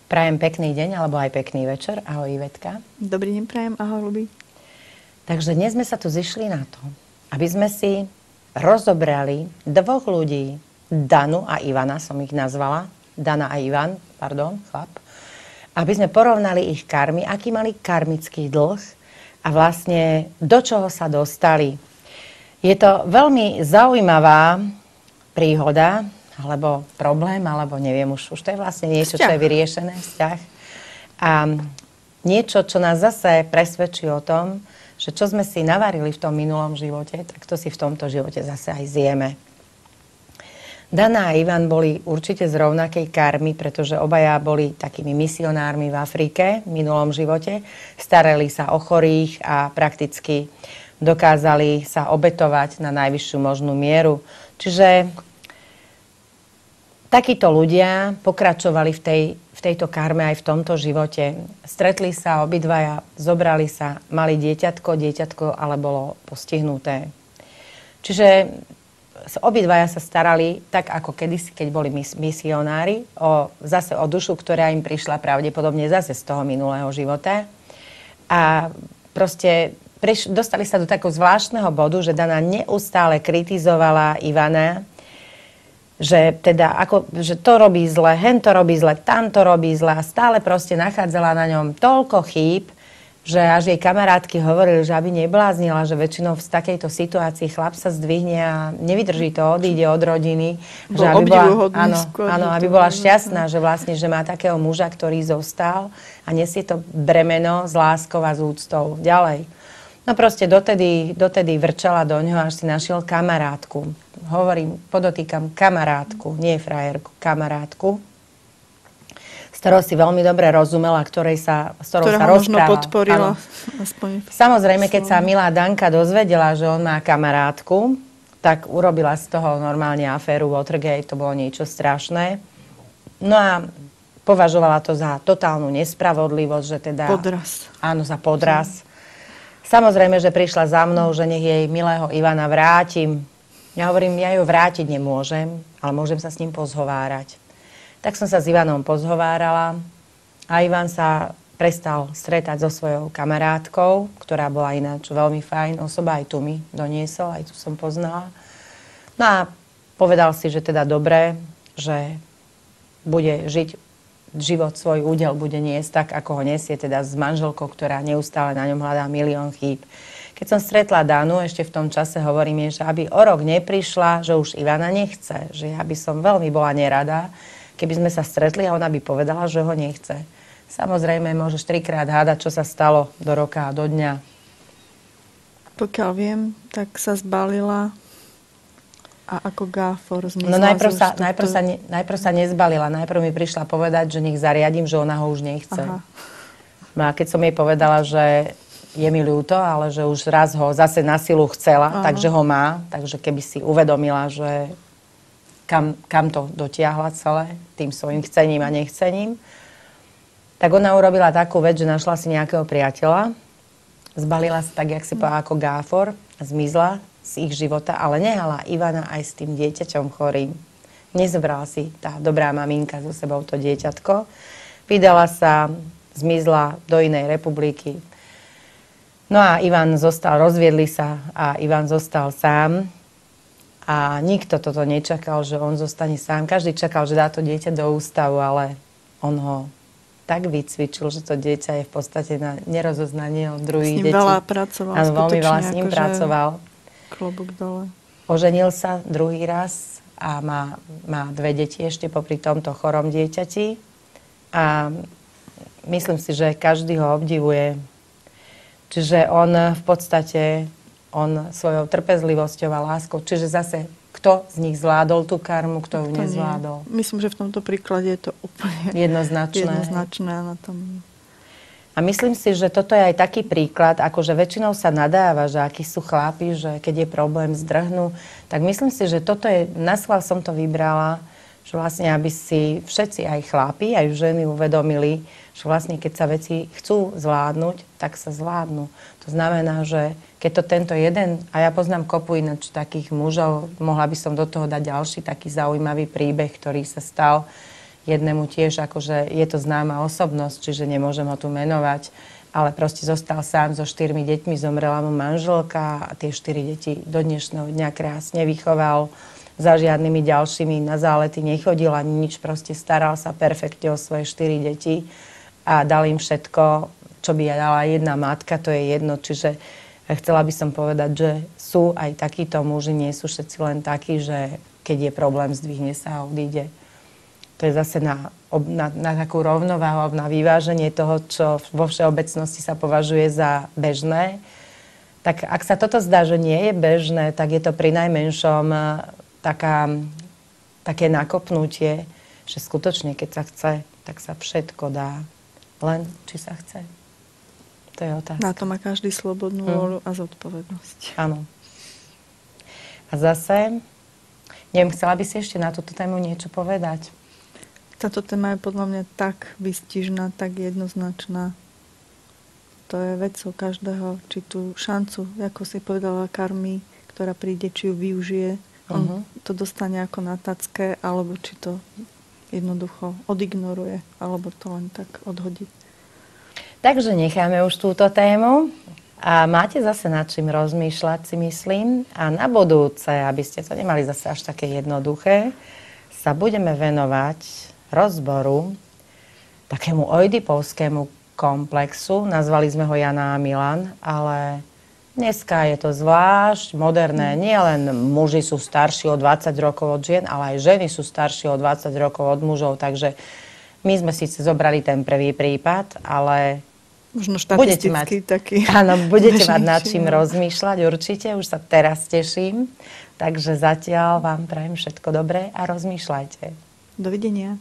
Prajem pekný deň, alebo aj pekný večer. Ahoj, Ivetka. Dobrý deň, prajem. Ahoj, Ľubi. Takže dnes sme sa tu zišli na to, aby sme si rozobrali dvoch ľudí, Danu a Ivana, som ich nazvala. Dana a Ivan, chlap. Aby sme porovnali ich karmy, aký mali karmický dlh a vlastne do čoho sa dostali. Je to veľmi zaujímavá príhoda, alebo problém, alebo neviem, už to je vlastne niečo, čo je vyriešené, vzťah. A niečo, čo nás zase presvedčí o tom, že čo sme si navarili v tom minulom živote, tak to si v tomto živote zase aj zjeme. Dana a Ivan boli určite z rovnakej karmy, pretože obaja boli takými misionármi v Afrike v minulom živote. Starali sa o chorých a prakticky dokázali sa obetovať na najvyššiu možnú mieru. Čiže takíto ľudia pokračovali v tejto karme aj v tomto živote. Stretli sa obidvaja, zobrali sa, mali dieťatko ale bolo postihnuté. Čiže obidvaja sa starali, tak ako kedysi, keď boli misionári, zase o dušu, ktorá im prišla pravdepodobne zase z toho minulého života. A proste dostali sa do takého zvláštneho bodu, že Dana neustále kritizovala Ivana, že to robí zle, hen to robí zle, tam to robí zle a stále proste nachádzala na ňom toľko chýb, že až jej kamarátky hovorili, že aby nebláznila, že väčšinou v takejto situácii chlap sa zdvihne a nevydrží to, odíde od rodiny. Že aby bola šťastná, že vlastne, že má takého muža, ktorý zostal a nesie to bremeno s láskou a s úctou ďalej. No proste dotedy vrčala do ňoho, až si našiel kamarátku. Podotýkam kamarátku, nie frajerku, kamarátku, s ktorou si veľmi dobre rozumela, s ktorou sa rozprávala. Možno podporila. Samozrejme, keď sa milá Danka dozvedela, že on má kamarátku, tak urobila z toho normálne aféru Watergate, to bolo niečo strašné. No a považovala to za totálnu nespravodlivosť, že teda... Podraz. Áno, za podraz. Samozrejme, že prišla za mnou, že nech jej milého Ivana vrátim. Ja hovorím, ja ju vrátiť nemôžem, ale môžem sa s ním pozhovárať. Tak som sa s Ivanom pozhovárala a Ivan sa prestal stretať so svojou kamarátkou, ktorá bola ináč veľmi fajn osoba, aj tu mi doniesol, aj tu som poznala. No a povedal si, že teda dobre, že bude žiť život, svoj údel bude niesť tak, ako ho nesie, teda s manželkou, ktorá neustále na ňom hľadá milión chýb. Keď som stretla Danu, ešte v tom čase hovorím jej, že aby o rok neprišla, že už Ivana nechce, že ja by som veľmi bola nerada, keby sme sa stretli a ona by povedala, že ho nechce. Samozrejme, môžeš 3-krát hádať, čo sa stalo do roka a do dňa. Pokiaľ viem, tak sa zbalila a ako gáfor zmizla. No najprv sa nezbalila. Najprv mi prišla povedať, že nech zariadím, že ona ho už nechce. Aha. No a keď som jej povedala, že je mi ľúto, ale že už raz ho zase na silu chcela, takže ho má. Takže keby si uvedomila, že kam to dotiahla celé, tým svojim chcením a nechcením. Tak ona urobila takú vec, že našla si nejakého priateľa, zbalila sa tak, jak si povedala, ako gáfor, zmizla z ich života, ale nehala Ivana aj s tým dieťaťom chorým. Nezobrala si tá dobrá maminka so sebou to dieťatko. Vydala sa, zmizla do inej republiky. No a rozviedli sa a Ivan zostal sám. A nikto toto nečakal, že on zostane sám. Každý čakal, že dá to dieťa do ústavu, ale on ho tak vycvičil, že to dieťa je v podstate na nerozoznanie od druhých detí. S ním veľa pracoval. Áno, veľmi veľa s ním pracoval. Klobúk dole. Oženil sa druhý raz a má 2 deti ešte popri tomto chorom dieťati. A myslím si, že každý ho obdivuje. Čiže on v podstate... svojou trpezlivosťou a láskou. Čiže zase, kto z nich zvládol tú karmu, kto ju nezvládol. Myslím, že v tomto príklade je to úplne jednoznačné na tom. A myslím si, že toto je aj taký príklad, akože väčšinou sa nadáva, že akí sú chlapi, že keď je problém, zdrhnú. Tak myslím si, že toto je, naschvál som to vybrala, že vlastne, aby si všetci, aj chlapi, aj ženy uvedomili, že vlastne, keď sa veci chcú zvládnuť, tak sa zvládnu. To znamená, že keď to tento jeden, a ja poznám kopu ináč takých mužov, mohla by som do toho dať ďalší taký zaujímavý príbeh, ktorý sa stal jednému tiež akože je to známa osobnosť, čiže nemôžem ho tu menovať, ale proste zostal sám so 4 deťmi, zomrela mu manželka a tie 4 deti do dnešného dňa krásne vychoval. Za žiadnymi ďalšími na zálety nechodil ani nič, proste staral sa perfektne o svoje 4 deti a dal im všetko, čo by dala jedna matka, to je jedno. Čiže chcela by som povedať, že sú aj takíto muži, nie sú všetci len takí, že keď je problém, zdvihne sa a odíde. To je zase na takú rovnováhu, na vyváženie toho, čo vo všeobecnosti sa považuje za bežné. Tak ak sa toto zdá, že nie je bežné, tak je to pri najmenšom také nakopnutie, že skutočne, keď sa chce, tak sa všetko dá. Len, či sa chce. To je otázka. Na to má každý slobodnú vôľu a zodpovednosť. Áno. A zase, neviem, chcela by si ešte na túto tému niečo povedať? Táto téma je podľa mňa tak výstižná, tak jednoznačná. To je vecou každého, či tú šancu, ako si povedala Karmi, ktorá príde, či ju využije, on to dostane ako na tacke, alebo či to jednoducho odignoruje, alebo to len tak odhodí. Takže necháme už túto tému a máte zase nad čím rozmýšľať, si myslím. A na budúce, aby ste to nemali zase až také jednoduché, sa budeme venovať rozboru takému oidipovskému komplexu. Nazvali sme ho Jana a Milan, ale dneska je to zvlášť moderné. Nie len muži sú starší o 20 rokov od žien, ale aj ženy sú staršie o 20 rokov od mužov. Takže my sme síce zobrali ten prvý prípad, ale možno štatisticky taký. Áno, budete mať nad čím rozmýšľať určite. Už sa teraz teším. Takže zatiaľ vám prajem všetko dobré a rozmýšľajte. Dovidenia.